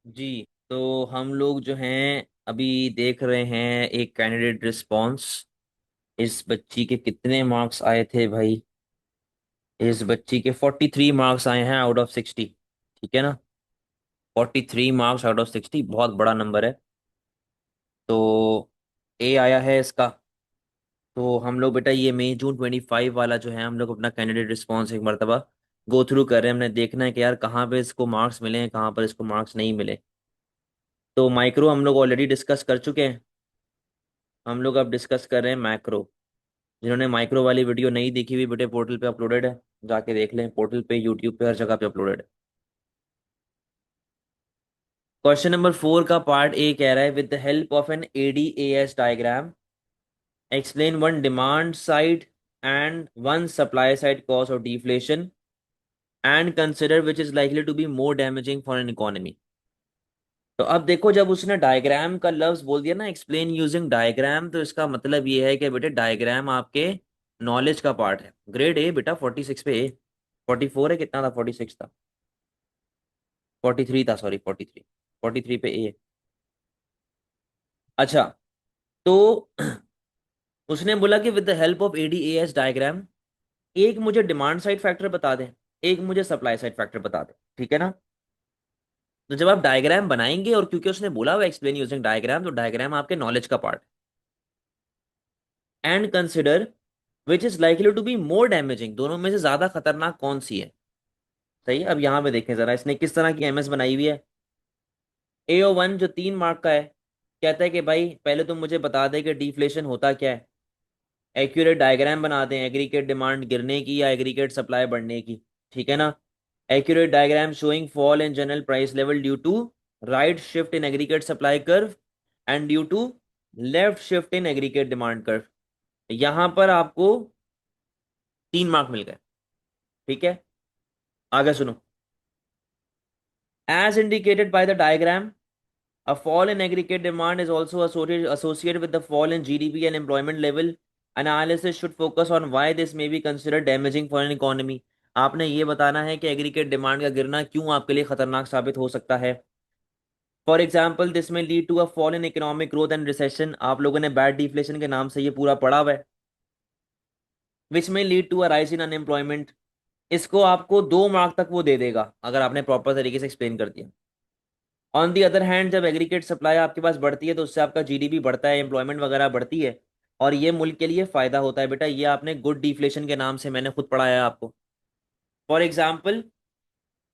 जी। तो हम लोग जो हैं अभी देख रहे हैं एक कैंडिडेट रिस्पॉन्स। इस बच्ची के कितने मार्क्स आए थे भाई? इस बच्ची के 43 मार्क्स आए हैं आउट ऑफ 60। ठीक है ना? 43 मार्क्स आउट ऑफ 60 बहुत बड़ा नंबर है। तो ए आया है इसका। तो हम लोग बेटा ये मई जून 25 वाला जो है हम लोग अपना कैंडिडेट रिस्पॉन्स एक मरतबा गो थ्रू कर रहे हैं। हमने देखना है कि यार कहाँ पे इसको मार्क्स मिले हैं, कहाँ पर इसको मार्क्स नहीं मिले। तो माइक्रो हम लोग ऑलरेडी डिस्कस कर चुके हैं। हम लोग अब डिस्कस कर रहे हैं मैक्रो। जिन्होंने माइक्रो वाली वीडियो नहीं देखी हुई बेटे, पोर्टल पे अपलोडेड है, जाके देख लें। पोर्टल पे, यूट्यूब पे, हर जगह पे अपलोडेड है। क्वेश्चन नंबर 4 का पार्ट ए कह रहा है with the help of an AD AS diagram explain one demand side and one supply side cause of deflation and consider which is likely to be more damaging for an economy. तो अब देखो, जब उसने diagram का लफ्ज बोल दिया ना, एक्सप्लेन यूजिंग डायग्राम, तो इसका मतलब ये है कि बेटे डायग्राम आपके नॉलेज का पार्ट है। ग्रेड ए बेटा, 46 पे ए। 44 है, कितना था? 46 था, 43 था, सॉरी 43। 43 पे ए। अच्छा। तो उसने बोला कि with the help of ADAS diagram एक मुझे डिमांड साइड फैक्टर बता दें, एक मुझे सप्लाई साइड फैक्टर बता दें। ठीक है ना? तो जब आप डायग्राम बनाएंगे, और क्योंकि उसने बोला हुआ एक्सप्लेन यूजिंग डायग्राम, तो डायग्राम आपके नॉलेज का पार्ट है। And consider which is likely to be more damaging, दोनों में से ज्यादा खतरनाक कौन सी है। सही है। अब यहां पे देखें जरा इसने किस तरह की एमएस बनाई हुई है। AO1 जो 3 मार्क का है, कहता है कि भाई पहले तुम मुझे बता दे कि डिफ्लेशन होता क्या है। एक्यूरेट डायग्राम बना दें एग्रीगेट डिमांड गिरने की या एग्रीगेट सप्लाई बढ़ने की। ठीक है ना? Accurate diagram showing fall in general price level due to right shift in aggregate supply curve and due to left shift in aggregate demand curve. यहां पर आपको 3 मार्क मिल गए। ठीक है? आगे सुनो। As indicated by the diagram, a fall in aggregate demand is also associated with the fall in GDP and employment level. Analysis should focus on why this may be considered damaging for an economy. आपने ये बताना है कि aggregate demand का गिरना क्यों आपके लिए खतरनाक साबित हो सकता है। For example this may lead to a fall in economic growth and recession. आप लोगों ने बैड डिफ्लेशन के नाम से ये पूरा पढ़ा हुआ है। Which may lead to a rise in unemployment. इसको आपको 2 मार्क तक वो दे देगा अगर आपने प्रॉपर तरीके से एक्सप्लेन कर दिया। ऑन दी अदर हैंड, जब एग्रीगेट सप्लाई आपके पास बढ़ती है तो उससे आपका जीडीपी बढ़ता है, एम्प्लॉयमेंट वगैरह बढ़ती है, और ये मुल्क के लिए फायदा होता है। बेटा ये आपने गुड डिफ्लेशन के नाम से मैंने खुद पढ़ाया है आपको। फॉर एग्जाम्पल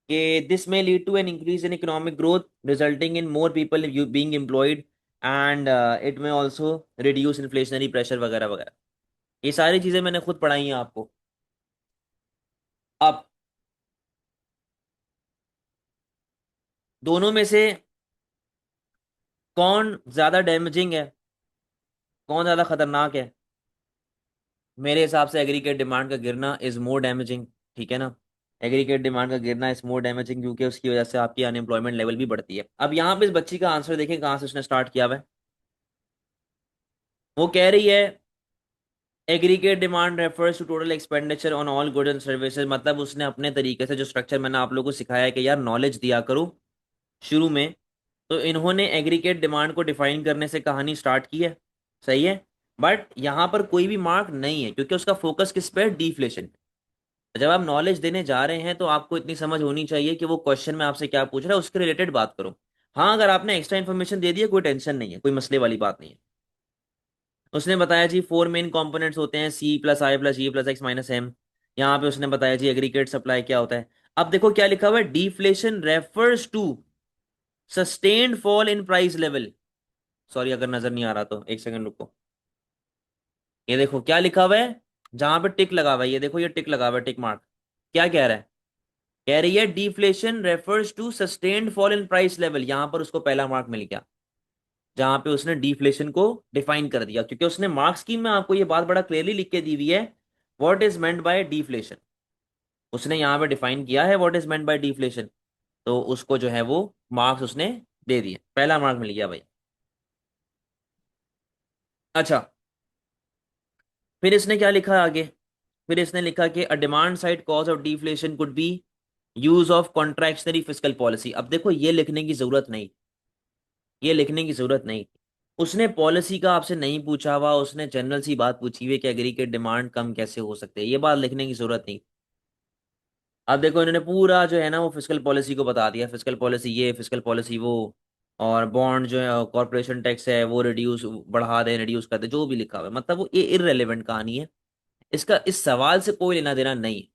कि this may lead to an increase in economic growth resulting in more people being employed and it may also reduce inflationary pressure वगैरह वगैरह। ये सारी चीजें मैंने खुद पढ़ाई हैं आपको। अब दोनों में से कौन ज्यादा डैमेजिंग है, कौन ज्यादा खतरनाक है? मेरे हिसाब से एग्रीगेट डिमांड का गिरना इज मोर डैमेजिंग। ठीक है ना? एग्रीगेट डिमांड का गिरना इज मोर डैमेजिंग क्योंकि उसकी वजह से आपकी अनएम्प्लॉयमेंट लेवल भी बढ़ती है। अब यहाँ पे इस बच्ची का आंसर देखें कहाँ से उसने स्टार्ट किया हुआ है। वो कह रही है aggregate demand refers to total expenditure on all goods and services. मतलब उसने अपने तरीके से जो स्ट्रक्चर मैंने आप लोगों को सिखाया है कि यार नॉलेज दिया करो शुरू में, तो इन्होंने एग्रीगेट डिमांड को डिफाइन करने से कहानी स्टार्ट की है। सही है। बट यहाँ पर कोई भी मार्क नहीं है क्योंकि उसका फोकस किस पे है? डिफ्लेशन। जब आप नॉलेज देने जा रहे हैं तो आपको इतनी समझ होनी चाहिए कि वो क्वेश्चन में आपसे क्या पूछ रहा है उसके रिलेटेड बात करो। हाँ, अगर आपने एक्स्ट्रा इन्फॉर्मेशन दे दी है कोई टेंशन नहीं है, कोई मसले वाली बात नहीं है। उसने बताया जी 4 मेन कंपोनेंट्स होते हैं, C plus I plus E plus X minus M. यहाँ पे उसने बताया जी एग्रीगेट सप्लाई क्या होता है। अब देखो क्या लिखा हुआ है, deflation refers to sustained fall in price level. Sorry अगर नजर नहीं आ रहा तो एक सेकंड रुको। ये देखो क्या लिखा हुआ है, जहां पे टिक लगा हुआ है, ये देखो ये टिक लगा हुआ है, टिक मार्क। क्या कह रहा है? कह रही है deflation refers to sustained fall in price level. यहां पर उसको पहला मार्क मिल गया जहां पे उसने डिफ्लेशन को डिफाइन कर दिया, क्योंकि उसने मार्क स्कीम में आपको ये बात बड़ा क्लियरली लिख के दी हुई है what is meant by deflation. उसने यहाँ पे डिफाइन किया है what is meant by deflation. तो उसको जो है वो मार्क्स उसने दे दिए, पहला मार्क मिल गया भाई। अच्छा, फिर इसने क्या लिखा आगे? फिर इसने लिखा कि a demand side cause of deflation could be use of contractionary fiscal policy, अब देखो ये लिखने की जरूरत नहीं, ये लिखने की जरूरत नहीं। उसने पॉलिसी का आपसे नहीं पूछा हुआ, उसने जनरल सी बात पूछी हुई है कि एग्रीगेट डिमांड कम कैसे हो सकते हैं, ये बात लिखने की जरूरत नहीं। अब देखो इन्होंने पूरा जो है ना वो फिस्कल पॉलिसी को बता दिया, फिस्कल पॉलिसी ये, फिस्कल पॉलिसी वो, और बॉन्ड जो है कॉर्पोरेशन टैक्स है वो रिड्यूस, बढ़ा दे रिड्यूस कर दे, जो भी लिखा हुआ है, मतलब वो ये इररेलेवेंट कहानी है। इसका इस सवाल से कोई लेना देना नहीं है।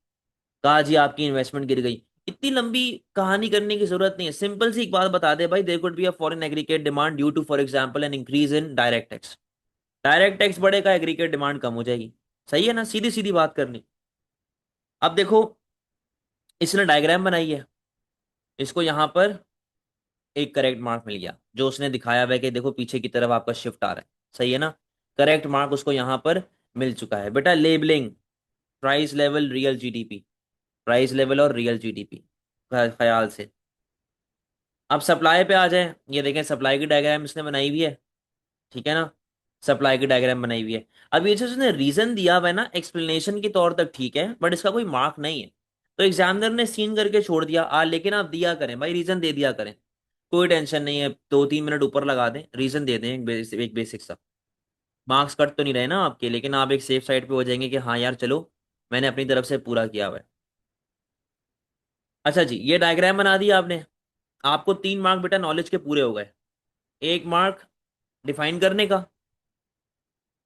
कहा जी आपकी इन्वेस्टमेंट गिर गई, इतनी लंबी कहानी करने की जरूरत नहीं है, सिंपल सी एक बात बता दे भाई, there could be a fall in aggregate demand due to for example an increase in direct tax. Direct tax बढ़ेगा, एग्रीगेट डिमांड कम हो जाएगी। सही है ना, सीधी सीधी बात करनी। अब देखो इसने डायग्राम बनाई है, इसको यहां पर एक करेक्ट मार्क मिल गया, जो उसने दिखाया हुआ है कि देखो पीछे की तरफ आपका शिफ्ट आ रहा है। सही है ना, करेक्ट मार्क उसको यहां पर मिल चुका है। बेटा labelling, price level real GDP, price level और रियल जीडीपी ख्याल से। अब सप्लाई पे आ जाए, ये देखें सप्लाई की डायग्राम इसने बनाई हुई है, ठीक है ना, सप्लाई की डायग्राम बनाई हुई है। अब ये जो उसने रीजन दिया हुआ है ना एक्सप्लेनेशन के तौर तक ठीक है, बट इसका कोई मार्क नहीं है, तो एग्जामिनर ने सीन करके छोड़ दिया लेकिन आप दिया करें भाई, रीजन दे दिया करें, कोई टेंशन नहीं है, 2-3 मिनट ऊपर लगा दें, रीजन दे दें एक बेसिक सा। मार्क्स कट तो नहीं रहे ना आपके, लेकिन आप एक सेफ साइड पे हो जाएंगे कि हाँ यार चलो मैंने अपनी तरफ से पूरा किया हुआ है। अच्छा जी, ये डायग्राम बना दिया आपने, आपको 3 मार्क बेटा नॉलेज के पूरे हो गए। एक मार्क डिफाइन करने का,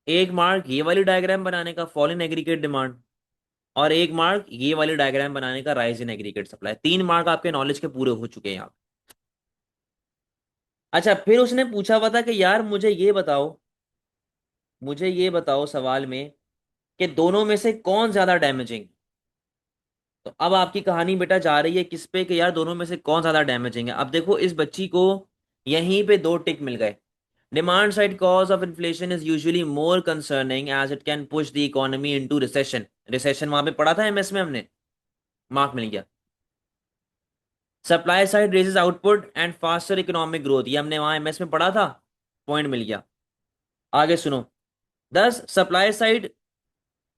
एक मार्क ये वाली डायग्राम बनाने का फॉल इन एग्रीगेट डिमांड, और एक मार्क ये वाली डायग्राम बनाने का rise in aggregate supply. 3 mark आपके नॉलेज के पूरे हो चुके हैं यहाँ। अच्छा फिर उसने पूछा हुआ था कि यार मुझे ये बताओ, मुझे ये बताओ सवाल में कि दोनों में से कौन ज्यादा डैमेजिंग। तो अब आपकी कहानी बेटा जा रही है किस पे कि यार दोनों में से कौन ज्यादा डैमेजिंग है। अब देखो इस बच्ची को यहीं पे 2 टिक मिल गए। Demand side cause of inflation is usually more concerning as it can push the economy into recession. Recession वहां पे पढ़ा था एमएस में हमने, मार्क मिल गया। Supply side raises output and faster economic growth, ये हमने वहां एमएस में पढ़ा था, पॉइंट मिल गया। आगे सुनो, दस supply side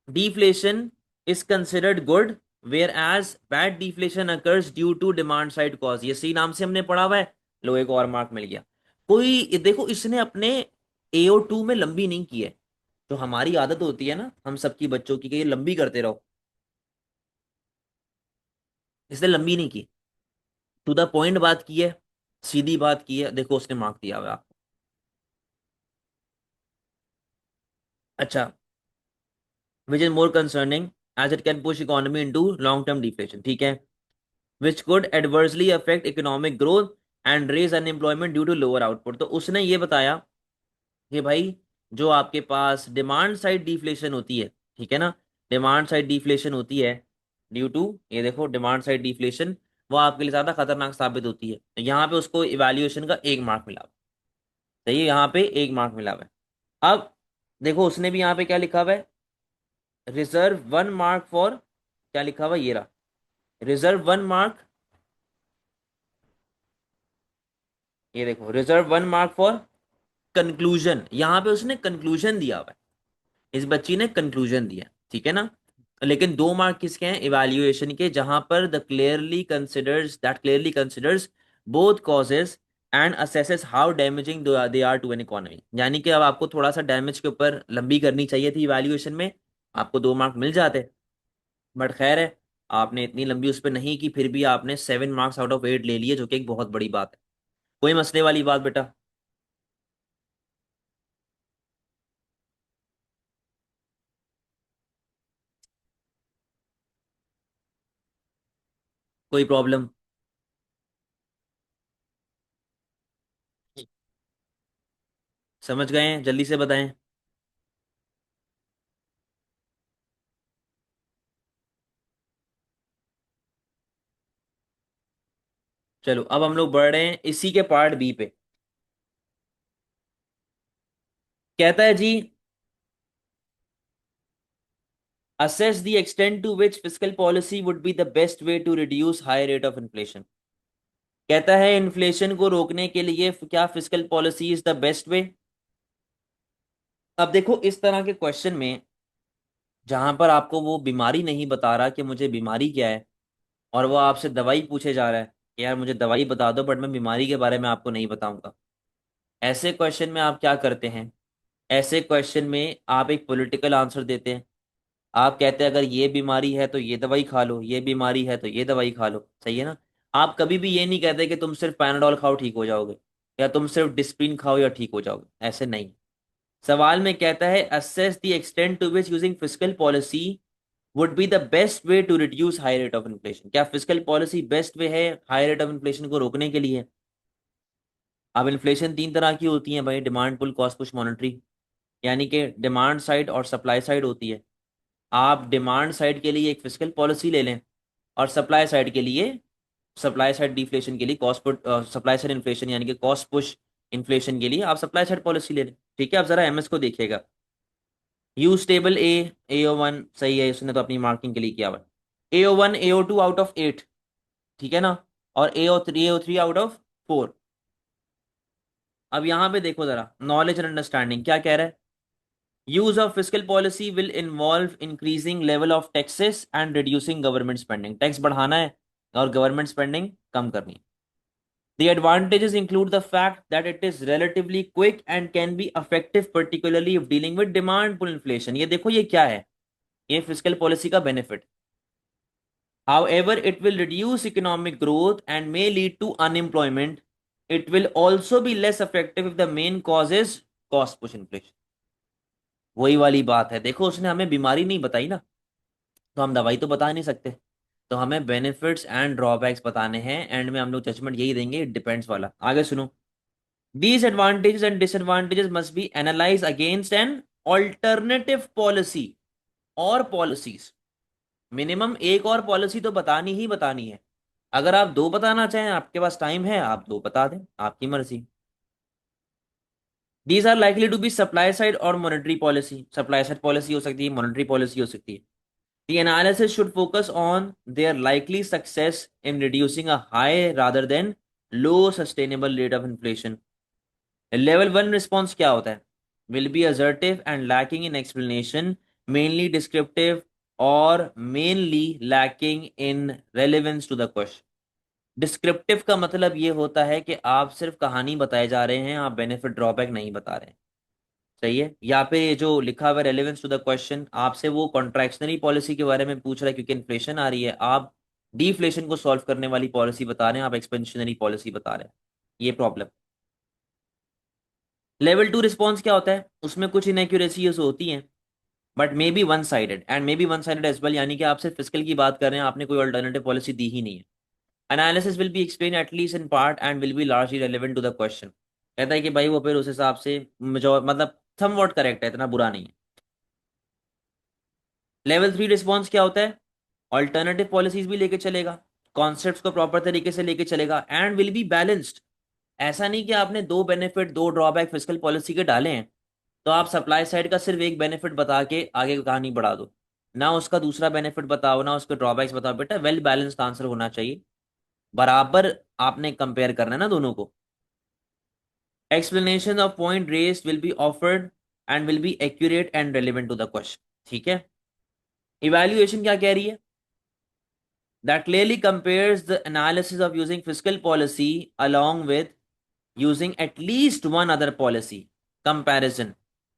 deflation is considered good whereas bad deflation occurs due to demand side cause, ये सी नाम से हमने पढ़ा हुआ है। लो एक और मार्क मिल गया। कोई देखो इसने अपने AO2 में लंबी नहीं की है, जो हमारी आदत होती है ना हम सबकी बच्चों की कि ये लंबी करते रहो, इसने लंबी नहीं की, टू द पॉइंट बात की है, सीधी बात की है, देखो उसने मार्क दिया हुआ है। अच्छा, which is more concerning as it can push economy into long term deflation, ठीक है, which could adversely affect economic growth and raise unemployment due to lower output। तो उसने ये बताया कि भाई जो आपके पास डिमांड साइड डिफ्लेशन होती है, ठीक है ना, डिमांड साइड डिफ्लेशन होती है ड्यू टू, ये देखो डिमांड साइड डिफ्लेशन, वो आपके लिए ज्यादा खतरनाक साबित होती है। यहाँ पे उसको इवैल्यूएशन का 1 मार्क मिला हुआ है। सही है, यहाँ पे 1 मार्क मिला हुआ है। अब देखो उसने भी यहाँ पे क्या लिखा हुआ है, रिजर्व 1 मार्क फॉर, क्या लिखा हुआ है ये रहा, रिजर्व 1 मार्क, ये देखो रिजर्व 1 मार्क फॉर कंक्लूजन, यहां पे उसने कंक्लूजन दिया हुआ है, इस बच्ची ने कंक्लूजन दिया, ठीक है ना। लेकिन 2 मार्क किसके हैं, इवैल्यूएशन के, जहां पर the clearly considers both causes and assesses how damaging they are to an economy. यानी कि अब आपको थोड़ा सा डैमेज के ऊपर लंबी करनी चाहिए थी इवैल्यूएशन में, आपको 2 मार्क मिल जाते, बट खैर है, आपने इतनी लंबी उस पर नहीं की, फिर भी आपने 7 मार्क्स आउट ऑफ 8 ले लिए, जो कि एक बहुत बड़ी बात है, कोई मसले वाली बात बेटा। कोई प्रॉब्लम, समझ गए हैं, जल्दी से बताएं। चलो अब हम लोग बढ़ रहे हैं इसी के पार्ट बी पे। कहता है जी, assess the extent to which fiscal policy would be the best way to reduce high rate of inflation। कहता है इन्फ्लेशन को रोकने के लिए क्या fiscal policy is the best way. अब देखो इस तरह के क्वेश्चन में जहां पर आपको वो बीमारी नहीं बता रहा कि मुझे बीमारी क्या है, और वो आपसे दवाई पूछे जा रहा है कि यार मुझे दवाई बता दो, बट मैं बीमारी के बारे में आपको नहीं बताऊंगा। ऐसे क्वेश्चन में आप क्या करते हैं? ऐसे क्वेश्चन में आप एक पॉलिटिकल आंसर देते हैं। आप कहते हैं अगर ये बीमारी है तो ये दवाई खा लो, ये बीमारी है तो ये दवाई खा लो, सही है ना? आप कभी भी ये नहीं कहते कि तुम सिर्फ पैनाडोल खाओ ठीक हो जाओगे, या तुम सिर्फ डिस्प्रिन खाओ या ठीक हो जाओगे, ऐसे नहीं। सवाल में कहता है assess the extent to which using fiscal policy would be the best way to reduce high rate of inflation. क्या फिस्कल पॉलिसी बेस्ट वे है हाई रेट ऑफ इन्फ्लेशन को रोकने के लिए? अब इन्फ्लेशन तीन तरह की होती है भाई, demand pull cost push monetary, यानी कि डिमांड साइड और सप्लाई साइड होती है। आप डिमांड साइड के लिए एक फिस्कल पॉलिसी ले लें, और सप्लाई साइड के लिए, सप्लाई साइड डिफ्लेशन के लिए cost put, supply side inflation यानी कि कॉस्ट पुश इन्फ्लेशन के लिए आप सप्लाई साइड पॉलिसी ले लें। ठीक है, अब जरा एमएस को देखिएगा। यू स्टेबल ए, AO1 सही है, उसने तो अपनी मार्किंग के लिए किया हुआ। AO1 AO2 आउट ऑफ 8, ठीक है ना? और AO3 आउट ऑफ 4। अब यहां पे देखो जरा, नॉलेज एंड अंडरस्टैंडिंग क्या कह रहा है। Use of fiscal policy will involve increasing level of taxes and reducing government spending. Tax बढ़ाना है और गवर्नमेंट स्पेंडिंग कम करनी है। The advantages include the fact that it is relatively quick and can be effective, particularly if dealing with demand pull inflation। ये देखो ये क्या है, ये फिस्कल पॉलिसी का benefit. However, it will reduce economic growth and may lead to unemployment. It will also be less effective if the main cause is cost push inflation। वही वाली बात है, देखो उसने हमें बीमारी नहीं बताई ना, तो हम दवाई तो बता नहीं सकते। तो हमें बेनिफिट्स एंड ड्रॉबैक्स बताने हैं, एंड में हम लोग जजमेंट यही देंगे, इट डिपेंड्स वाला। आगे सुनो। These advantages and disadvantages must be analyzed against an alternative policy or policies। Minimum एक और पॉलिसी तो बतानी ही बतानी है। अगर आप दो बताना चाहें, आपके पास टाइम है, आप दो बता दें, आपकी मर्जी। These are likely to be supply side और monetary policy। Supply side policy हो सकती है, मॉनेटरी पॉलिसी हो सकती है। The analysis should focus on their likely success in reducing a high rather than low sustainable rate of inflation। Level one response क्या होता है? Will be assertive and lacking in explanation, mainly descriptive, और mainly lacking in relevance to the question. Descriptive का मतलब ये होता है कि आप सिर्फ कहानी बताए जा रहे हैं, आप बेनिफिट ड्रॉबैक नहीं बता रहे हैं, सही है? यहाँ पे ये जो लिखा हुआ है रेलेवेंस टू द क्वेश्चन, आपसे वो कॉन्ट्रैक्शनरी पॉलिसी के बारे में पूछ रहा है क्योंकि इन्फ्लेशन आ रही है। आप डिफ्लेशन को सॉल्व करने वाली पॉलिसी बता रहे हैं, आप एक्सपेंशनरी पॉलिसी बता रहे हैं, ये प्रॉब्लम। लेवल टू रिस्पॉन्स क्या होता है? उसमें कुछ इनएक्यूरेसीज होती हैं, but may be one sided, and may be one sided as well, यानी कि आप सिर्फ फिस्कल की बात कर रहे हैं, आपने कोई अल्टरनेटिव पॉलिसी दी ही नहीं है। Analysis will be explain at least in part and will be largely relevant to the question. कहता है कि भाई वो फिर उस हिसाब से जो मतलब समवॉट करेक्ट है, इतना बुरा नहीं है। लेवल थ्री रिस्पॉन्स क्या होता है? ऑल्टरनेटिव पॉलिसीज भी लेके चलेगा, कॉन्सेप्ट्स को प्रॉपर तरीके से लेके चलेगा, एंड विल बी बैलेंस्ड। ऐसा नहीं कि आपने दो बेनिफिट दो ड्रॉबैक फिस्कल पॉलिसी के डाले हैं, तो आप सप्लाई साइड का सिर्फ एक बेनिफिट बता के आगे की कहानी बढ़ा दो, ना उसका दूसरा बेनिफिट बताओ, ना उसके ड्रॉबैक्स बताओ। बेटा वेल बैलेंस्ड आंसर होना चाहिए, बराबर आपने कंपेयर करना है ना दोनों को। Explanation of point raised will be offered and will be accurate and relevant to the question. ठीक है, इवैल्यूएशन क्या कह रही है? That clearly compares the analysis of using fiscal policy along with using at least one other policy comparison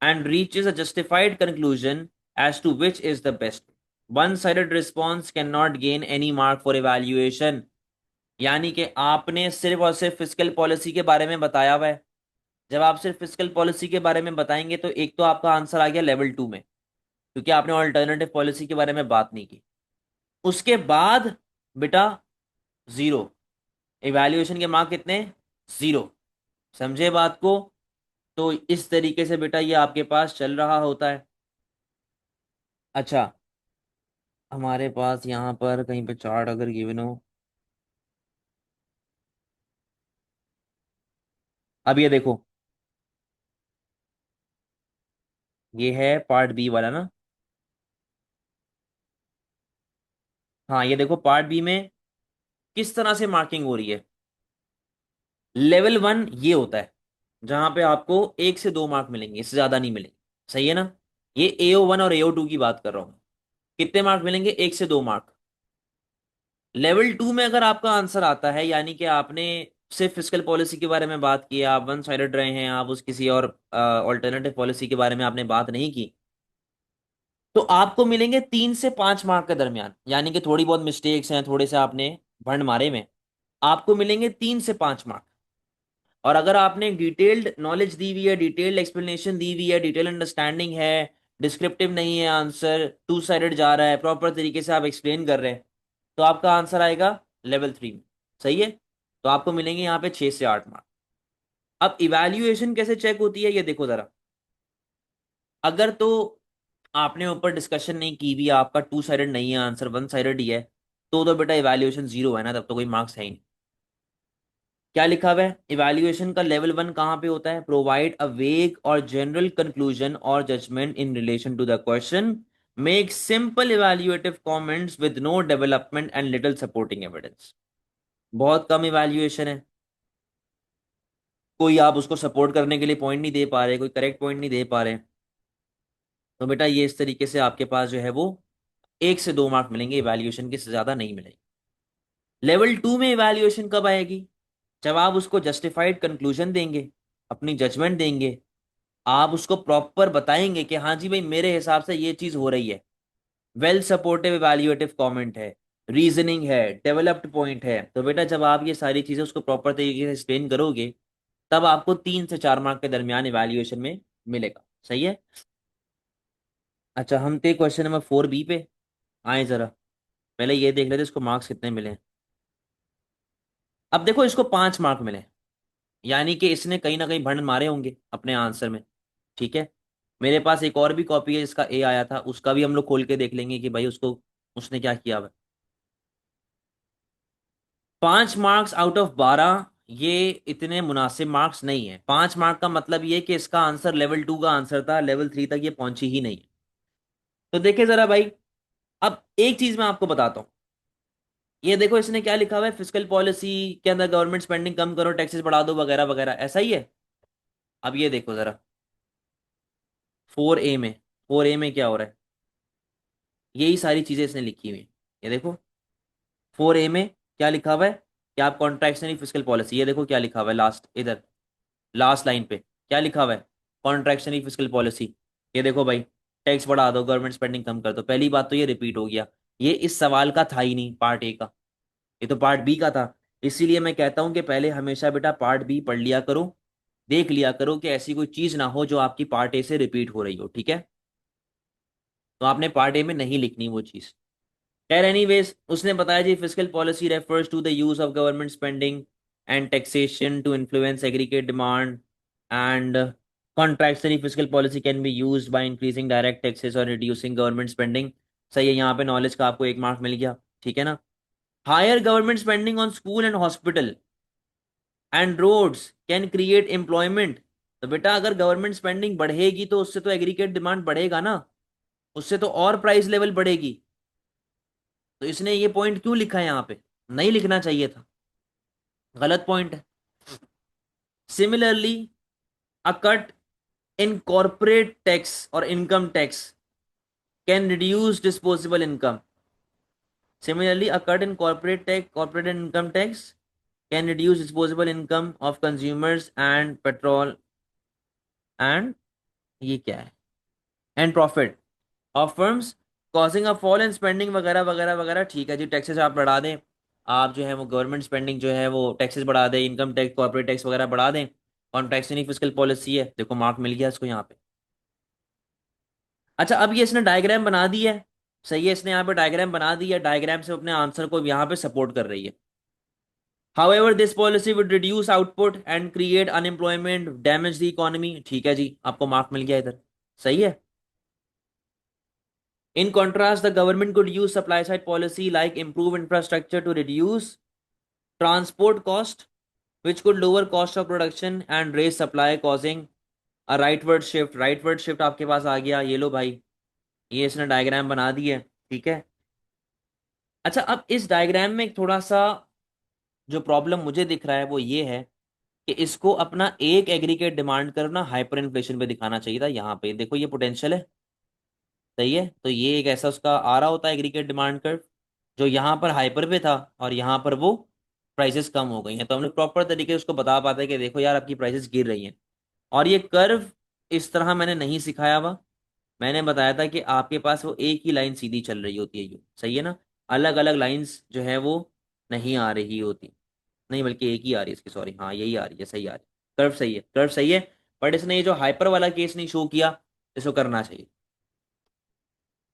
and reaches a justified conclusion as to which is the best। One-sided response cannot gain any mark for evaluation। यानी कि आपने सिर्फ और सिर्फ fiscal policy के बारे में बताया हुआ है। जब आप सिर्फ फिस्कल पॉलिसी के बारे में बताएंगे तो एक तो आपका आंसर आ गया लेवल टू में, क्योंकि आपने ऑल्टरनेटिव पॉलिसी के बारे में बात नहीं की। उसके बाद बेटा जीरो, इवैल्यूएशन के मार्क कितने? जीरो। समझे बात को? तो इस तरीके से बेटा ये आपके पास चल रहा होता है। अच्छा, हमारे पास यहाँ पर कहीं पे चार्ट अगर गिवन हो, अब ये देखो, ये है पार्ट बी वाला ना। हाँ ये देखो, पार्ट बी में किस तरह से मार्किंग हो रही है। लेवल वन ये होता है जहां पे आपको एक से दो मार्क मिलेंगे, इससे ज्यादा नहीं मिलेंगे, सही है ना? ये AO1 और AO2 की बात कर रहा हूं। कितने मार्क मिलेंगे? एक से दो मार्क। लेवल टू में अगर आपका आंसर आता है, यानी कि आपने सिर्फ फिस्कल पॉलिसी के बारे में बात की, आप वन साइडेड रहे हैं, आप उस किसी और ऑल्टरनेटिव पॉलिसी के बारे में आपने बात नहीं की, तो आपको मिलेंगे 3 से 5 मार्क के दरमियान, यानी कि थोड़ी बहुत मिस्टेक्स हैं, थोड़े से आपने भंड मारे में, आपको मिलेंगे 3 से 5 मार्क। और अगर आपने डिटेल्ड नॉलेज दी हुई है, डिटेल्ड एक्सप्लेनेशन दी हुई है, डिटेल अंडरस्टैंडिंग है, डिस्क्रिप्टिव नहीं है आंसर, टू साइडेड जा रहा है, प्रॉपर तरीके से आप एक्सप्लेन कर रहे हैं, तो आपका आंसर आएगा लेवल 3 में। सही है। तो आपको मिलेंगे यहाँ पे 6 से 8 मार्क। अब इवैल्यूएशन कैसे चेक होती है ये देखो जरा। अगर तो आपने ऊपर डिस्कशन नहीं की भी, आपका टू साइडेड नहीं है आंसर, वन साइडेड ही है, तो बेटा इवैल्यूएशन 0 है ना, तब तो कोई मार्क्स है ही नहीं। क्या लिखा हुआ है, इवैल्यूएशन का लेवल 1 कहाँ पे होता है, प्रोवाइड अ वेग और जनरल कंक्लूजन और judgement in relation to the question, make simple evaluative comments with no development and little supporting evidence. बहुत कम इवैल्यूएशन है, कोई आप उसको सपोर्ट करने के लिए पॉइंट नहीं दे पा रहे, कोई करेक्ट पॉइंट नहीं दे पा रहे, तो बेटा ये इस तरीके से आपके पास जो है वो 1 से 2 मार्क मिलेंगे, इवैल्यूएशन के से ज्यादा नहीं मिलेंगे। लेवल 2 में इवैल्यूएशन कब आएगी, जब आप उसको जस्टिफाइड कंक्लूजन देंगे, अपनी जजमेंट देंगे, आप उसको प्रॉपर बताएंगे कि हाँ जी भाई मेरे हिसाब से ये चीज हो रही है, वेल सपोर्टिव इवैल्यूएटिव कमेंट है, रीजनिंग है, डेवलप्ड पॉइंट है, तो बेटा जब आप ये सारी चीजें उसको प्रॉपर तरीके से एक्सप्लेन करोगे, तब आपको 3 से 4 मार्क के दरमियान इवैल्यूएशन में मिलेगा। सही है। अच्छा, हम थे क्वेश्चन नंबर 4B पे। आए जरा पहले ये देख लेते इसको मार्क्स कितने मिले हैं। अब देखो इसको 5 मार्क मिले, यानी कि इसने कहीं ना कहीं भंड मारे होंगे अपने आंसर में। ठीक है। मेरे पास एक और भी कॉपी है जिसका ए आया था, उसका भी हम लोग खोल के देख लेंगे कि भाई उसको उसने क्या किया हुआ है। 5 मार्क्स आउट ऑफ 12, ये इतने मुनासिब मार्क्स नहीं है। 5 मार्क का मतलब ये कि इसका आंसर लेवल 2 का आंसर था, लेवल 3 तक ये पहुंची ही नहीं। तो देखिए जरा भाई, अब एक चीज मैं आपको बताता हूँ। ये देखो इसने क्या लिखा हुआ है, फिस्कल पॉलिसी के अंदर गवर्नमेंट स्पेंडिंग कम करो, टैक्सेस बढ़ा दो, वगैरह वगैरह, ऐसा ही है। अब ये देखो जरा 4A में, 4A में क्या हो रहा है, यही सारी चीजें इसने लिखी हुई हैं। ये देखो 4A में क्या लिखा हुआ है कि आप कॉन्ट्रैक्शनरी फिस्कल पॉलिसी, ये देखो क्या लिखा हुआ है लास्ट, इधर लास्ट लाइन पे क्या लिखा हुआ है, कॉन्ट्रैक्शनरी फिस्कल पॉलिसी। ये देखो भाई, टैक्स बढ़ा दो, गवर्नमेंट स्पेंडिंग कम कर दो। पहली बात तो ये रिपीट हो गया, ये इस सवाल का था ही नहीं पार्ट ए का, ये तो पार्ट बी का था। इसीलिए मैं कहता हूं कि पहले हमेशा बेटा पार्ट बी पढ़ लिया करो, देख लिया करो कि ऐसी कोई चीज ना हो जो आपकी पार्ट ए से रिपीट हो रही हो। ठीक है। तो आपने पार्ट ए में नहीं लिखनी वो चीज। खैर एनीवेज, उसने बताया जी fiscal policy refers to the use of government spending and taxation to influence aggregate demand and contractionary fiscal policy can be used by increasing direct taxes और रिड्यूसिंग गवर्नमेंट स्पेंडिंग। सही है, यहाँ पे नॉलेज का आपको 1 मार्क मिल गया। ठीक है ना। Higher government spending on school and hospital and roads can create employment. तो बेटा अगर गवर्नमेंट स्पेंडिंग बढ़ेगी तो उससे तो एग्रीगेट डिमांड बढ़ेगा ना, उससे तो और प्राइस लेवल बढ़ेगी। तो इसने ये पॉइंट क्यों लिखा है यहाँ पे, नहीं लिखना चाहिए था, गलत पॉइंट है। Similarly, a cut in corporate tax और income tax can reduce disposable income. Similarly, a cut in corporate and income tax can reduce disposable income of consumers and petrol and ये क्या है, and profit of firms, causing a fall in spending वगैरह वगैरह वगैरह। ठीक है जी, taxes आप बढ़ा दें, आप जो है वो गवर्नमेंट स्पेंडिंग जो है वो टैक्सेस बढ़ा दें, इनकम टैक्स कॉर्पोरेट टैक्स वगैरह बढ़ा दें, कॉन्ट्रैक्शनरी फिस्कल पॉलिसी है, देखो मार्क मिल गया इसको यहाँ पे। अच्छा, अब ये इसने डायग्राम बना दी है। सही है, इसने यहाँ पे डायग्राम बना दी है, डायग्राम से अपने आंसर को यहाँ पे सपोर्ट कर रही है। However, this policy would reduce output and create unemployment, damage the economy। ठीक है जी, आपको मार्क मिल गया इधर। सही है। In contrast, the government could use supply side policy like improve infrastructure to reduce transport cost, which could lower cost of production and raise supply, causing a rightward shift। rightward shift आपके पास आ गया, ये लो भाई, ये इसने diagram बना दी है। ठीक है। अच्छा, अब इस डायग्राम में एक थोड़ा सा जो प्रॉब्लम मुझे दिख रहा है वो ये है कि इसको अपना एक एग्रीगेट डिमांड कर्व ना हाइपर इन्फ्लेशन पे दिखाना चाहिए था। यहाँ पे देखो ये पोटेंशियल है। सही है, तो ये एक ऐसा उसका आ रहा होता है एग्रीगेट डिमांड कर्व, जो यहाँ पर हाइपर पे था और यहाँ पर वो प्राइसेस कम हो गई हैं, तो हमने प्रॉपर तरीके से उसको बता पाते हैं कि देखो यार आपकी प्राइसेस गिर रही हैं। और ये कर्व इस तरह मैंने नहीं सिखाया हुआ। मैंने बताया था कि आपके पास वो एक ही लाइन सीधी चल रही होती है, यूँ सही है ना। अलग अलग लाइंस जो है वो नहीं आ रही होती। नहीं, बल्कि एक ही आ रही है इसकी, सॉरी, हाँ यही आ रही है, सही आ रही है, कर्व सही है, कर्व सही है। बट इसने ये जो हाइपर वाला केस नहीं शो किया, इसको करना चाहिए।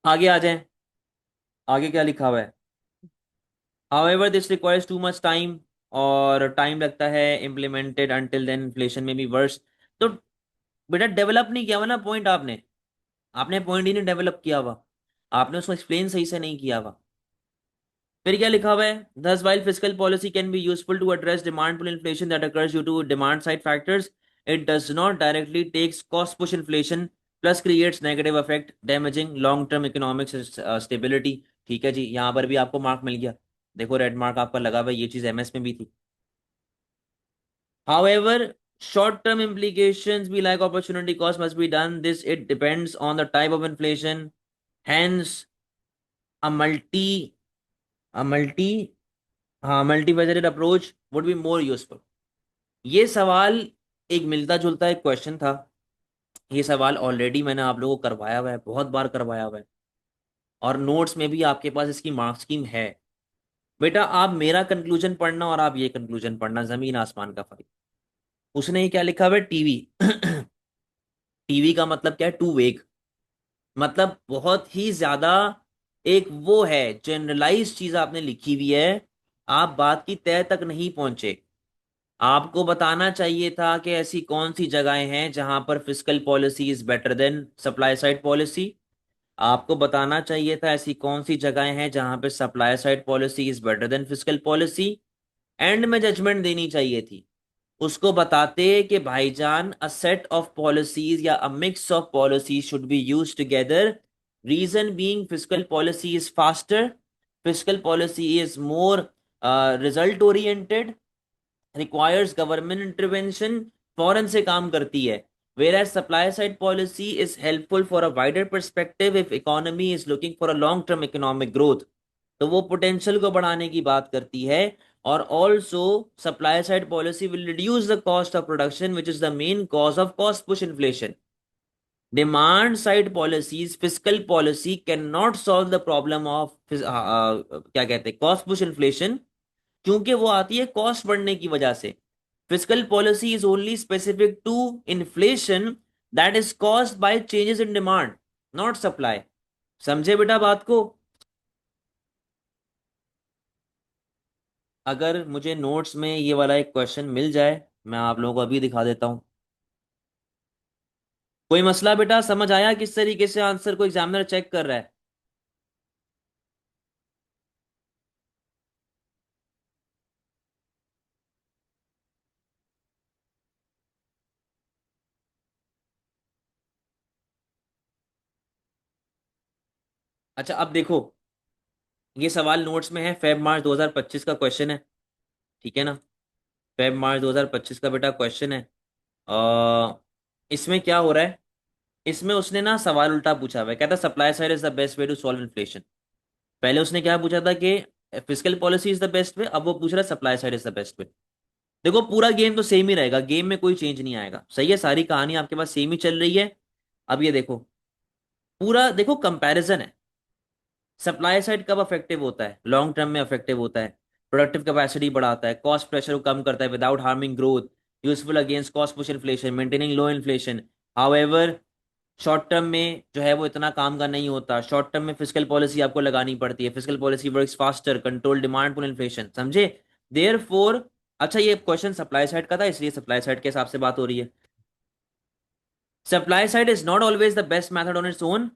आगे आ जाएं। आगे क्या लिखा हुआ है? However, this requires too much time, और टाइम लगता है इम्प्लीमेंटेड until then इन्फ्लेशन में भी वर्स। तो बेटा डेवलप नहीं किया हुआ ना पॉइंट आपने। आपने पॉइंट ही नहीं डेवलप किया हुआ। आपने उसको एक्सप्लेन सही से नहीं किया हुआ। फिर क्या लिखा हुआ है? Thus, while fiscal policy can be useful to address demand pull inflation that occurs due to demand side factors, it does not directly takes cost push inflation plus creates negative effect damaging long term economic stability। ठीक है जी, यहाँ पर भी आपको mark मिल गया। देखो red mark आपका लगा हुआ है, ये चीज एमएस में भी थी। However, short-term implications be like opportunity cost must be done. This it depends on the type of inflation. Hence, a multi a multi multifaceted approach would be more useful। ये सवाल एक मिलता जुलता एक क्वेश्चन था। ये सवाल ऑलरेडी मैंने आप लोगों को करवाया हुआ है, बहुत बार करवाया हुआ है, और नोट्स में भी आपके पास इसकी मार्क स्कीम है। बेटा आप मेरा कंक्लूजन पढ़ना और आप ये कंक्लूजन पढ़ना, जमीन आसमान का फर्क। उसने ये क्या लिखा हुआ है? टीवी। टीवी का मतलब क्या है? टू वेग। मतलब बहुत ही ज्यादा एक वो है, जनरलाइज चीज आपने लिखी हुई है। आप बात की तह तक नहीं पहुंचे। आपको बताना चाहिए था कि ऐसी कौन सी जगहें हैं जहां पर fiscal policy is better than supply side policy. आपको बताना चाहिए था ऐसी कौन सी जगहें हैं जहां पे supply side policy is better than fiscal policy. And में जजमेंट देनी चाहिए थी। उसको बताते कि भाईजान अ सेट ऑफ पॉलिसीज या a mix of policies should be use together. Reason being fiscal policy is faster, fiscal policy is more result oriented, requires government intervention, फौरन से काम करती है। whereas supply side policy is helpful for a wider perspective if economy is looking for a long term economic growth। तो वो potential को बढ़ाने की बात करती है। और also supply side policy will reduce the cost of production which is the main cause of cost push inflation. Demand side policies fiscal policy can not solve the problem of क्या कहते हैं, कॉस्ट पुश इन्फ्लेशन, क्योंकि वो आती है cost बढ़ने की वजह से। Fiscal policy is only specific to inflation that is caused by changes in demand, not supply. समझे बेटा बात को? अगर मुझे नोट्स में ये वाला एक क्वेश्चन मिल जाए, मैं आप लोगों को अभी दिखा देता हूं। कोई मसला बेटा? समझ आया किस तरीके से आंसर को एग्जामिनर चेक कर रहा है? अच्छा अब देखो, ये सवाल नोट्स में है, फेब मार्च 2025 का क्वेश्चन है। ठीक है ना? फेब मार्च 2025 का बेटा क्वेश्चन है। इसमें क्या हो रहा है? इसमें उसने ना सवाल उल्टा पूछा हुआ है, कहता supply side is the best way to solve inflation. पहले उसने क्या पूछा था कि physical policy is the best way, अब वो पूछ रहा है supply side is the best way. देखो पूरा गेम तो सेम ही रहेगा, गेम में कोई चेंज नहीं आएगा, सही है, सारी कहानी आपके पास सेम ही चल रही है। अब ये देखो, पूरा देखो कंपैरिजन है। सप्लाई साइड कब अफेक्टिव होता है? लॉन्ग टर्म में अफेक्टिव होता है। प्रोडक्टिव कैपेसिटी बढ़ाता है, कॉस्ट प्रेशर को कम करता है without harming growth, useful against cost push inflation, maintaining low inflation. However short term में जो है वो इतना काम का नहीं होता। शॉर्ट टर्म में फिजिकल पॉलिसी आपको लगानी पड़ती है। Fiscal policy works faster, control demand pull inflation, समझे? देयरफॉर, अच्छा ये क्वेश्चन सप्लाई साइड का था इसलिए सप्लाई साइड के हिसाब से बात हो रही है। Supply side is not always the best method on its own.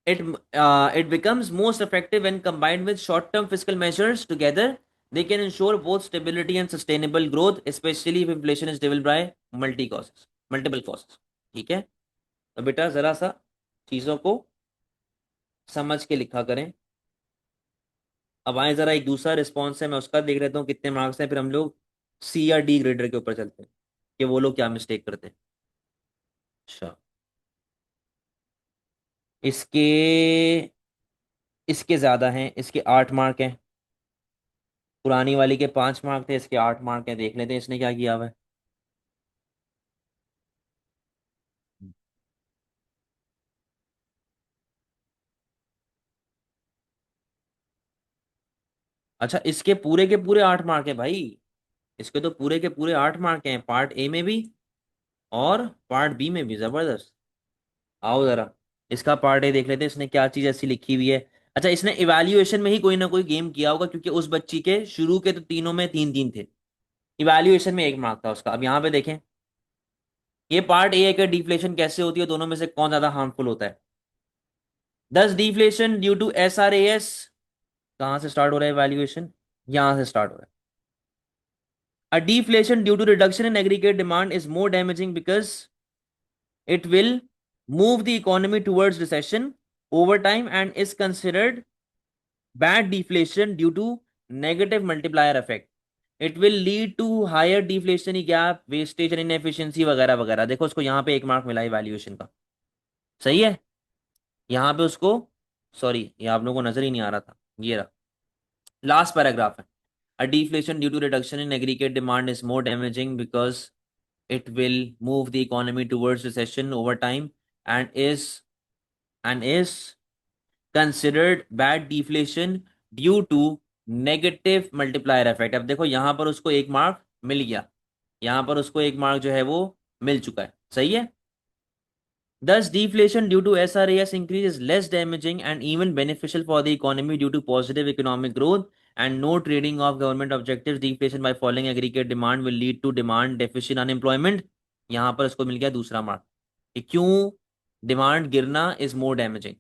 It becomes most effective when combined with short-term fiscal measures together. They can ensure both stability and sustainable growth, especially if inflation is driven by multiple causes। ठीक है? तो बेटा जरा सा चीजों को समझ के लिखा करें। अब आए जरा एक दूसरा रिस्पॉन्स है, मैं उसका देख लेता हूँ कितने मार्क्स हैं, फिर हम लोग सी या डी ग्रेडर के ऊपर चलते हैं कि वो लोग क्या मिस्टेक करते हैं। अच्छा, इसके इसके ज्यादा हैं, इसके 8 मार्क हैं। पुरानी वाली के 5 मार्क थे, इसके 8 मार्क है, देख लेते हैं इसने क्या किया हुआ है। अच्छा, इसके पूरे के पूरे 8 मार्क है भाई। इसके तो पूरे के पूरे 8 मार्क हैं, पार्ट ए में भी और पार्ट बी में भी। जबरदस्त। आओ जरा इसका पार्ट ए देख लेते हैं, इसने क्या चीज ऐसी लिखी हुई है। अच्छा, इसने इवैल्यूएशन में ही कोई ना कोई गेम किया होगा, क्योंकि उस बच्ची के शुरू के तो तीनों में 3-3 थे। इवैल्यूएशन में 1 मार्क था उसका। अब यहाँ पे देखें, ये पार्ट ए है कि डिफ्लेशन कैसे होती है, दोनों में से कौन ज्यादा हार्मफुल होता है। दस डिफ्लेशन ड्यू टू SRAS, कहाँ से स्टार्ट हो रहा है इवैल्यूएशन, यहां से स्टार्ट हो रहा है। A deflation due to reduction in aggregate demand is more damaging because it will move the economy towards recession over time and is considered bad deflation due to negative multiplier effect. It will lead to higher deflationary gap, wastage and inefficiency वगैरह वगैरह। देखो उसको यहाँ पे 1 mark मिला evaluation का। सही है। यहाँ पे उसको, सॉरी ये आप लोगों को नजर ही नहीं आ रहा था, ये रहा लास्ट पैराग्राफ है। A deflation due to reduction in aggregate demand is more damaging because it will move the economy towards recession over time and is considered bad deflation due to negative multiplier effect। अब देखो यहां पर उसको 1 mark मिल गया, यहां पर उसको 1 mark जो है वो मिल चुका है। सही है। Thus, deflation due to SRAS increase is less damaging and even beneficial for the economy due to positive economic growth and no trading of government objectives. Deflation by falling aggregate demand will lead to demand deficit unemployment। यहां पर इसको मिल गया दूसरा mark कि क्यों demand गिरना is more damaging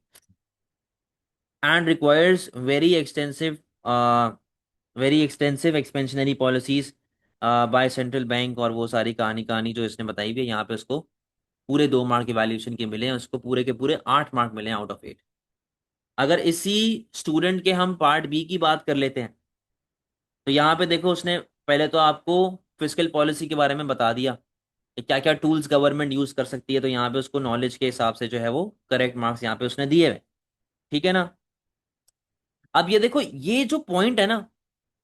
and requires very extensive expansionary policies by central bank. और वो सारी कहानी कहानी जो इसने बताई हुई है, यहाँ पे उसको पूरे 2 मार्क इवैल्यूएशन के मिले हैं, उसको पूरे के पूरे 8 मार्क मिले हैं आउट ऑफ 8। अगर इसी स्टूडेंट के हम पार्ट बी की बात कर लेते हैं, तो यहाँ पे देखो उसने पहले तो आपको फिस्कल पॉलिसी के बारे में बता दिया कि क्या क्या टूल्स गवर्नमेंट यूज कर सकती है, तो यहाँ पे उसको नॉलेज के हिसाब से जो है वो करेक्ट मार्क्स यहाँ पे उसने दिए हुए। ठीक है ना। अब ये देखो, ये जो पॉइंट है ना,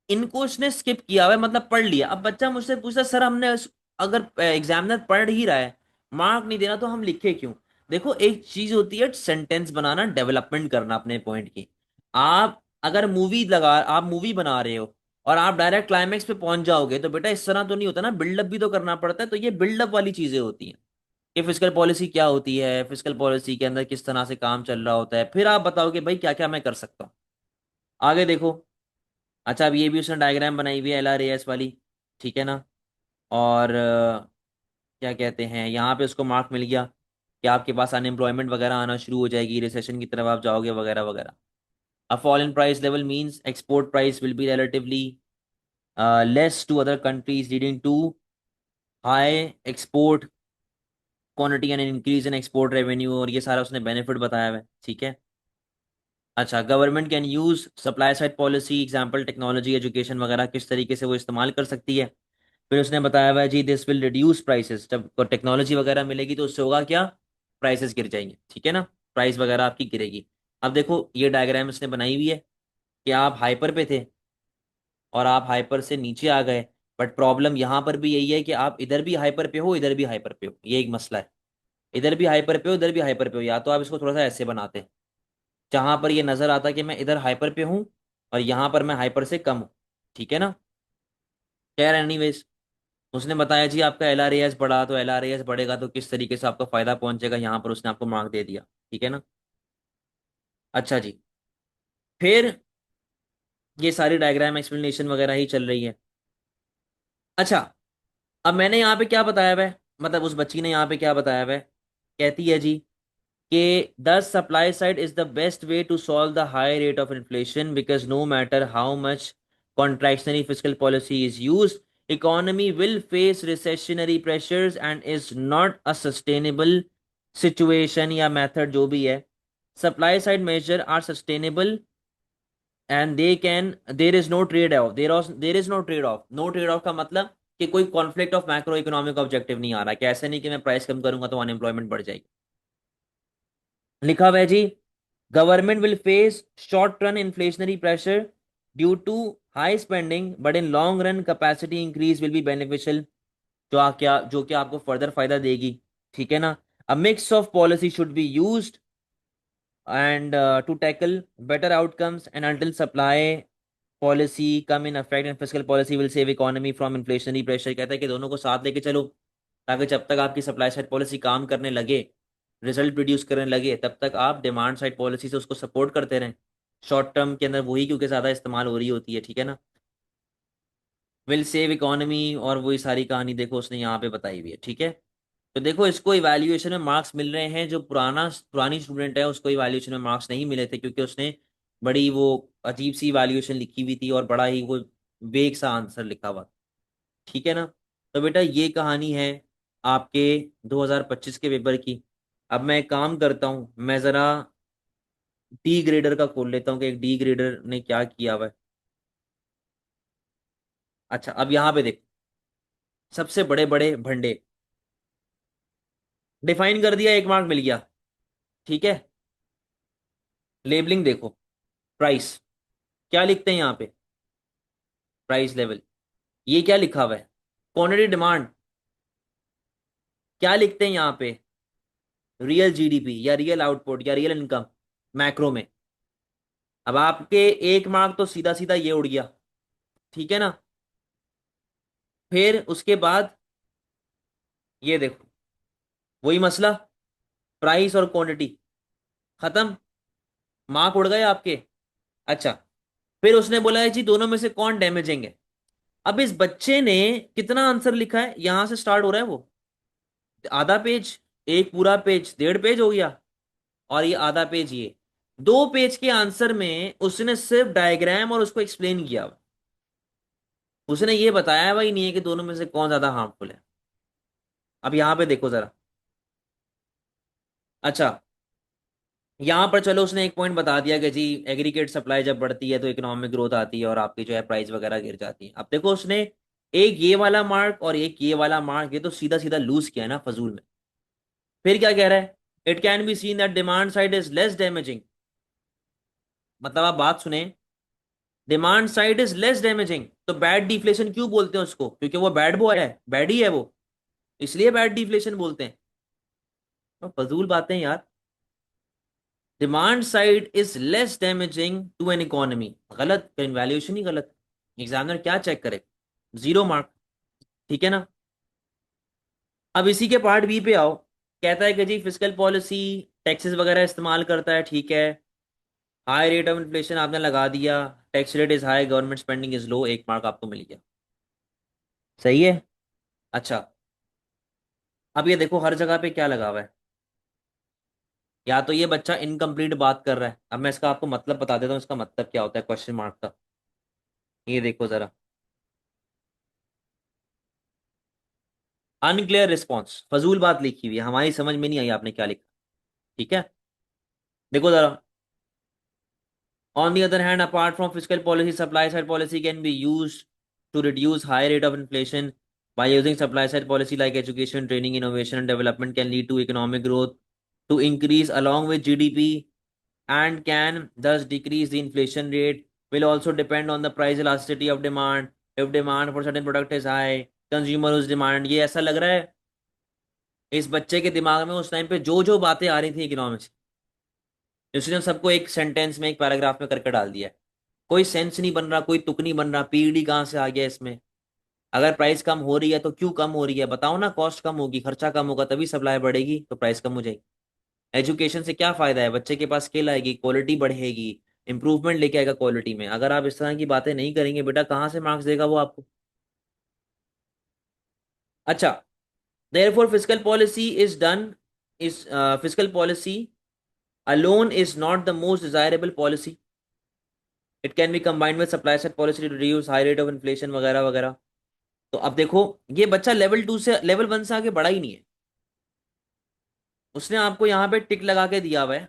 इनको उसने स्किप किया हुआ है, मतलब पढ़ लिया। अब बच्चा मुझसे पूछता सर हमने अगर एग्जामिनर पढ़ ही रहा है, मार्क नहीं देना, तो हम लिखे क्यों। देखो एक चीज होती है सेंटेंस बनाना, डेवलपमेंट करना अपने पॉइंट की। आप अगर आप मूवी बना रहे हो और आप डायरेक्ट क्लाइमेक्स पे पहुंच जाओगे, तो बेटा इस तरह तो नहीं होता ना, बिल्डअप भी तो करना पड़ता है। तो ये बिल्डअप वाली चीजें होती हैं कि फिजिकल पॉलिसी क्या होती है, फिजिकल पॉलिसी के अंदर किस तरह से काम चल रहा होता है, फिर आप बताओ कि भाई क्या क्या मैं कर सकता हूँ। आगे देखो। अच्छा, अब ये भी उसने डायग्राम बनाई हुई है LRAS वाली। ठीक है ना। और क्या कहते हैं, यहाँ पे उसको मार्क मिल गया कि आपके पास अनएम्प्लॉयमेंट वगैरह आना शुरू हो जाएगी, रिसेशन की तरफ आप जाओगे वगैरह वगैरह। A fall in price level means export price will be relatively less to other countries leading to high export quantity and increase in export revenue. और ये सारा उसने बेनिफिट बताया हुआ है। ठीक है। अच्छा, government can use supply side policy, example technology education वगैरह, किस तरीके से वो इस्तेमाल कर सकती है। फिर उसने बताया हुआ है जी दिस विल रिड्यूस प्राइसेस, जब टेक्नोलॉजी वगैरह मिलेगी तो उससे होगा क्या, प्राइसेस गिर जाएंगे। ठीक है ना, प्राइस वगैरह आपकी गिरेगी। अब देखो ये डायग्राम उसने बनाई हुई है कि आप हाइपर पे थे और आप हाइपर से नीचे आ गए, बट प्रॉब्लम यहाँ पर भी यही है कि आप इधर भी हाइपर पे हो, इधर भी हाइपर पे हो, ये एक मसला है। इधर भी हाइपर पे हो, इधर भी हाइपर पे हो। या तो आप इसको थोड़ा सा ऐसे बनाते हैं जहां पर ये नजर आता कि मैं इधर हाइपर पे हूं और यहां पर मैं हाइपर से कम हूं। ठीक है ना। खैर एनीवेज, उसने बताया जी आपका LRAS बढ़ा, तो LRAS बढ़ेगा तो किस तरीके से आपको फायदा पहुंचेगा, यहाँ पर उसने आपको मार्क दे दिया। ठीक है ना। अच्छा जी। फिर ये सारी डायग्राम एक्सप्लेनेशन वगैरह ही चल रही है। अच्छा, अब मैंने यहाँ पे क्या बताया हुआ है, मतलब उस बच्ची ने यहाँ पे क्या बताया हुआ है। कहती है जी कि the supply side is the best way to solve the high rate of inflation because no matter how much contractionary physical policy is use, economy will face recessionary pressures and is not a sustainable situation या method जो भी है। Supply side measure are sustainable and they can, there is no trade off, there is no trade off. No trade off का मतलब कि कोई conflict of macro economic objective नहीं आ रहा, कि ऐसे नहीं कि मैं प्राइस कम करूंगा तो अनएम्प्लॉयमेंट बढ़ जाएगी। लिखा हुआ है जी, government will face short term inflationary pressure due to high spending but in long run capacity increase will be beneficial, जो कि आपको फर्दर फायदा देगी। ठीक है ना। A mix of policy should be used and to tackle better outcomes, and until supply policy come in effect and fiscal policy will save economy from inflationary pressure। कहता है कि दोनों को साथ लेके चलो, ताकि जब तक आपकी सप्लाई साइड पॉलिसी काम करने लगे, रिजल्ट प्रोड्यूस करने लगे, तब तक आप डिमांड साइड पॉलिसी से उसको सपोर्ट करते रहें। शॉर्ट टर्म के अंदर वही, क्योंकि ज़्यादा इस्तेमाल हो रही होती है। ठीक है ना। विल सेव इकोनॉमी, और वही सारी कहानी देखो उसने यहाँ पे बताई हुई है। ठीक है। तो देखो इसको इवैल्यूएशन में मार्क्स मिल रहे हैं, जो पुरानी स्टूडेंट है उसको इवैल्यूएशन में मार्क्स नहीं मिले थे, क्योंकि उसने बड़ी वो अजीब सी इवैल्यूएशन लिखी हुई थी और बड़ा ही वो वेग सा आंसर लिखा हुआ। ठीक है ना। तो बेटा ये कहानी है आपके 2025 के पेपर की। अब मैं एक काम करता हूँ, मैं जरा डी ग्रेडर का खोल लेता हूँ कि एक डी ग्रेडर ने क्या किया हुआ है। अच्छा, अब यहाँ पे देख, सबसे बड़े बड़े भंडे डिफाइन कर दिया, 1 मार्क मिल गया। ठीक है। लेबलिंग देखो, प्राइस क्या लिखते हैं यहाँ पे, प्राइस लेवल, ये क्या लिखा हुआ है, क्वांटिटी डिमांड क्या लिखते हैं यहाँ पे, रियल जीडीपी या रियल आउटपुट या रियल इनकम मैक्रो में। अब आपके 1 मार्क तो सीधा सीधा ये उड़ गया। ठीक है ना। फिर उसके बाद ये देखो, वही मसला, प्राइस और क्वांटिटी खत्म, मार्क उड़ गए आपके। अच्छा, फिर उसने बोला है जी दोनों में से कौन डैमेजिंग है। अब इस बच्चे ने कितना आंसर लिखा है, यहां से स्टार्ट हो रहा है वो, आधा पेज, एक पूरा पेज, 1.5 पेज हो गया, और ये आधा पेज, ये 2 पेज के आंसर में उसने सिर्फ डायग्राम और उसको एक्सप्लेन किया। उसने ये बताया भाई नहीं है कि दोनों में से कौन ज्यादा हार्मफुल है। अब यहां पे देखो जरा। अच्छा, यहां पर चलो उसने एक पॉइंट बता दिया कि जी एग्रीगेट सप्लाई जब बढ़ती है तो इकोनॉमिक ग्रोथ आती है और आपकी जो है प्राइस वगैरह गिर जाती है। अब देखो उसने एक ये वाला मार्क और एक ये वाला मार्क, ये तो सीधा सीधा लूज किया है ना फजूल में। फिर क्या कह रहा है, it can be seen that demand side is less damaging. मतलब आप बात सुने, demand side is less damaging, तो बैड डिफ्लेशन क्यों बोलते हैं उसको, क्योंकि वो बैड बॉय है, बैड ही है वो, इसलिए बैड डिफ्लेशन बोलते हैं। तो फजूल बातें यार। Demand side is less damaging to an economy, गलत, वैल्यूएशन ही गलत। एग्जामिनर क्या चेक करे, 0 मार्क। ठीक है ना। अब इसी के पार्ट बी पे आओ। कहता है कि जी फिजिकल पॉलिसी टैक्सेस वगैरह इस्तेमाल करता है। ठीक है। हाई रेट ऑफ इन्फ्लेशन आपने लगा दिया, tax rate is high, government spending is low, 1 mark आपको मिल गया। सही है। अच्छा, अब ये देखो हर जगह पे क्या लगा हुआ है, या तो ये बच्चा इनकम्प्लीट बात कर रहा है। अब मैं इसका आपको मतलब बता देता हूँ, इसका मतलब क्या होता है क्वेश्चन मार्क का। ये देखो जरा, अनक्लियर रिस्पॉन्स, फजूल बात लिखी हुई है, हमारी समझ में नहीं आई आपने क्या लिखा। ठीक है। देखो जरा, on the other hand, apart from fiscal policy, supply side policy can be used to reduce high rate of inflation. By using supply side policy like education, training, innovation, and development can lead to economic growth to increase along with GDP, and can thus decrease the inflation rate. Will also depend on the price elasticity of demand. If demand for certain product is high, consumer उस demand, ये ऐसा लग रहा है इस बच्चे के दिमाग में उस टाइम पे जो जो बातें आ रही थी इकोनॉमिक्स, उसने सबको एक सेंटेंस में, एक पैराग्राफ में करके डाल दिया है। कोई सेंस नहीं बन रहा, कोई तुक नहीं बन रहा, पीडी कहाँ से आ गया इसमें। अगर प्राइस कम हो रही है तो क्यों कम हो रही है, बताओ ना, कॉस्ट कम होगी, खर्चा कम होगा, तभी सप्लाई बढ़ेगी तो प्राइस कम हो जाएगी। एजुकेशन से क्या फायदा है, बच्चे के पास स्किल आएगी, क्वालिटी बढ़ेगी, इंप्रूवमेंट लेके आएगा क्वालिटी में। अगर आप इस तरह की बातें नहीं करेंगे बेटा, कहाँ से मार्क्स देगा वो आपको। अच्छा, therefore fiscal policy is done is fiscal policy alone is not the most desirable policy. It can be combined with supply side policy to reduce high rate of inflation वगैरह वगैरह। तो अब देखो, ये बच्चा लेवल 2 से लेवल 1 से आगे बढ़ा ही नहीं है। उसने आपको यहाँ पे टिक लगा के दिया हुआ है,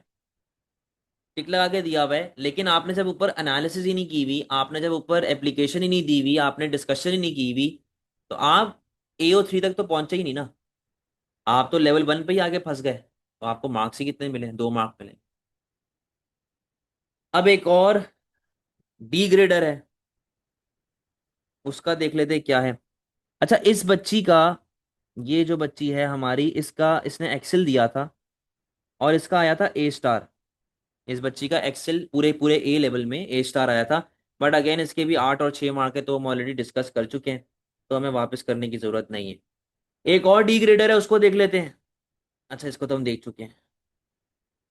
टिक लगा के दिया हुआ है, लेकिन आपने जब ऊपर एनालिसिस ही नहीं की हुई, आपने जब ऊपर एप्लीकेशन ही नहीं दी हुई, आपने डिस्कशन ही नहीं की हुई, तो आप AO3 तक तो पहुंचे ही नहीं ना। आप तो लेवल 1 पे ही आगे फंस गए, तो आपको मार्क्स ही कितने मिले, 2 मार्क मिले। अब एक और डी ग्रेडर है, उसका देख लेते हैं क्या है। अच्छा, इस बच्ची का, ये जो बच्ची है हमारी, इसका इसने एक्सेल दिया था और इसका आया था A स्टार। इस बच्ची का एक्सेल पूरे पूरे A लेवल में A स्टार आया था। बट अगेन इसके भी 8 और 6 मार्क है, तो हम ऑलरेडी डिस्कस कर चुके हैं, तो हमें वापस करने की जरूरत नहीं है। एक और डी ग्रेडर है, उसको देख लेते हैं। अच्छा, इसको तो हम देख चुके हैं,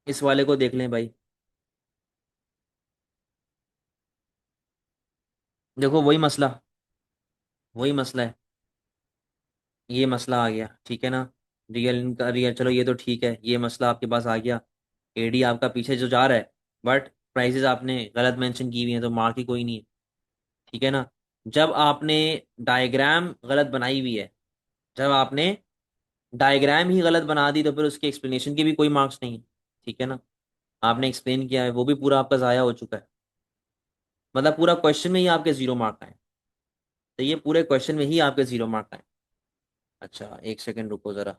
इस वाले को देख लें भाई। देखो वही मसला, वही मसला है। ये मसला आ गया, ठीक है ना। रियल इनका रियल, चलो ये तो ठीक है, ये मसला आपके पास आ गया। एडी आपका पीछे जो जा रहा है, बट प्राइसेस आपने गलत मेंशन की हुई है, तो मार्क ही कोई नहीं है, ठीक है ना। जब आपने डायग्राम गलत बनाई हुई है, जब आपने डायग्राम ही गलत बना दी, तो फिर उसके एक्सप्लेनेशन के भी कोई मार्क्स नहीं है, ठीक है ना। आपने एक्सप्लेन किया है, वो भी पूरा आपका ज़ाया हो चुका है। मतलब पूरा क्वेश्चन में ही आपके 0 मार्क आए, तो ये पूरे क्वेश्चन में ही आपके 0 मार्क आए। अच्छा, एक सेकंड रुको जरा।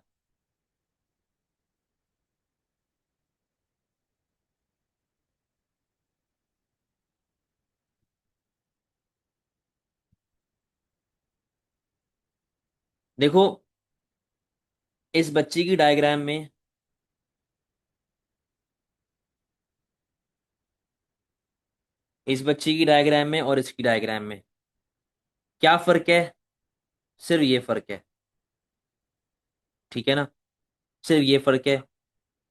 देखो, इस बच्ची की डायग्राम में, इस बच्ची की डायग्राम में और इसकी डायग्राम में क्या फर्क है? सिर्फ ये फर्क है, ठीक है ना। सिर्फ ये फर्क है।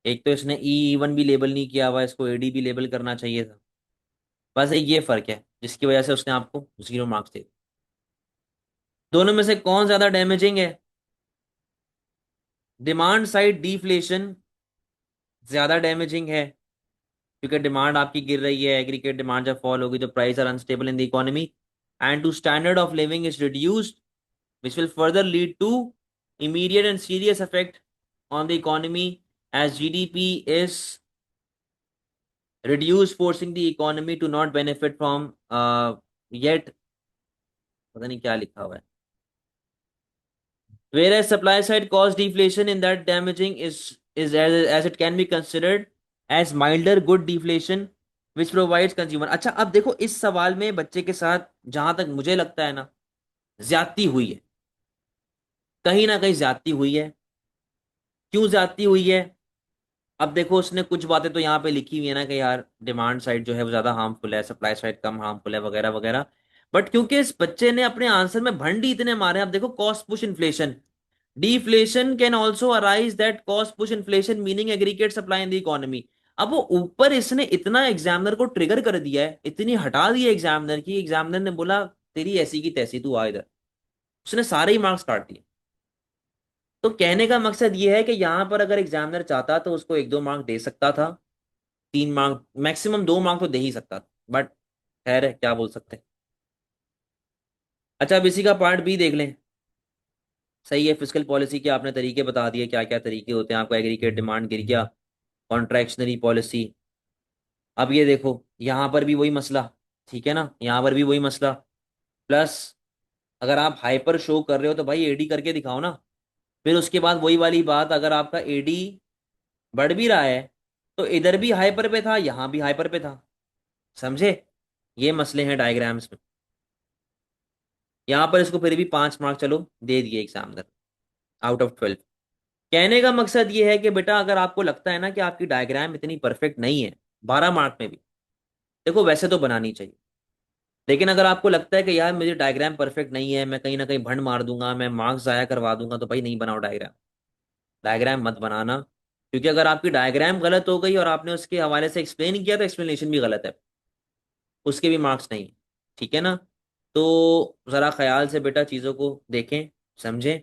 एक तो इसने E1 भी लेबल नहीं किया हुआ, इसको एडी भी लेबल करना चाहिए था। बस एक ये फर्क है जिसकी वजह से उसने आपको 0 मार्क्स दे। दोनों में से कौन ज्यादा डैमेजिंग है? डिमांड साइड डिफ्लेशन ज्यादा डैमेजिंग है, क्योंकि डिमांड आपकी गिर रही है। एग्रीगेट डिमांड जब फॉल होगी तो price are unstable in the economy and to standard of living is reduced, which will further lead to immediate and serious effect on the economy as GDP is reduced, forcing the economy to not benefit from yet, पता नहीं क्या लिखा हुआ है। Whereas supply side cost deflation in that damaging is as it can be considered as milder good deflation which provides consumer। अच्छा, अब देखो इस सवाल में बच्चे के साथ जहां तक मुझे लगता है ना, ज्यादती हुई है, कहीं ना कहीं ज्यादती हुई है। क्यों ज्यादती हुई है? अब देखो, उसने कुछ बातें तो यहाँ पे लिखी हुई है ना कि यार डिमांड साइड जो है वो ज्यादा हार्मफुल है, सप्लाई साइड कम हार्मफुल है, वगैरह वगैरह। बट क्योंकि इस बच्चे ने अपने आंसर में भंडी इतने मारे हैं, अब देखो cost push inflation, deflation can also arise that cost push inflation meaning aggregate supply in the economy। अब वो ऊपर इसने इतना एग्जामिनर को ट्रिगर कर दिया है, इतनी हटा दी है एग्जामिनर की, एग्जामिनर ने बोला तेरी ऐसी की तैसी, तू आ इधर। उसने सारे ही मार्क्स काट दिए। तो कहने का मकसद ये है कि यहां पर अगर एग्जामिनर चाहता तो उसको 1-2 मार्क दे सकता था, 3 मार्क, मैक्सिमम 2 मार्क तो दे ही सकता था, बट खैर है, क्या बोल सकते हैं। अच्छा, अब इसी का पार्ट बी देख लें। सही है, फिजिकल पॉलिसी के आपने तरीके बता दिए, क्या क्या तरीके होते हैं। आपका एग्रीगेट डिमांड गिर गया, कॉन्ट्रैक्शनरी पॉलिसी। अब ये देखो, यहां पर भी वही मसला, ठीक है ना, यहां पर भी वही मसला। प्लस अगर आप हाइपर शो कर रहे हो तो भाई एडी करके दिखाओ ना। फिर उसके बाद वही वाली बात, अगर आपका एडी बढ़ भी रहा है तो इधर भी हाइपर पे था, यहां भी हाइपर पे था, समझे। ये मसले हैं डायग्राम्स में। यहां पर इसको फिर भी 5 मार्क चलो दे दिए एग्जामिनर, आउट ऑफ 12। कहने का मकसद ये है कि बेटा अगर आपको लगता है ना कि आपकी डायग्राम इतनी परफेक्ट नहीं है, 12 मार्क में भी, देखो वैसे तो बनानी चाहिए। लेकिन अगर आपको लगता है कि यार मेरी डायग्राम परफेक्ट नहीं है, मैं कहीं ना कहीं भंड मार दूंगा, मैं मार्क्स जाया करवा दूंगा, तो भाई नहीं बनाओ डायग्राम। डायग्राम मत बनाना, क्योंकि अगर आपकी डायग्राम गलत हो गई और आपने उसके हवाले से एक्सप्लेन किया तो एक्सप्लेनेशन भी गलत है, उसके भी मार्क्स नहीं, ठीक है ना। तो ज़रा ख्याल से बेटा चीज़ों को देखें, समझें,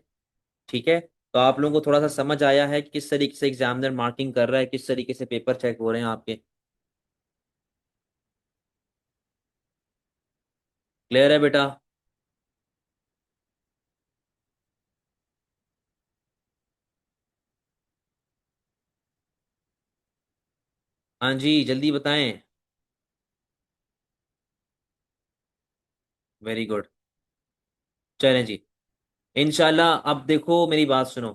ठीक है। तो आप लोगों को थोड़ा सा समझ आया है कि किस तरीके से एग्जामिनर मार्किंग कर रहा है, किस तरीके से पेपर चेक हो रहे हैं आपके। क्लियर है बेटा? हाँ जी, जल्दी बताएं। Very good. चलें जी, इंशाल्लाह। अब देखो मेरी बात सुनो,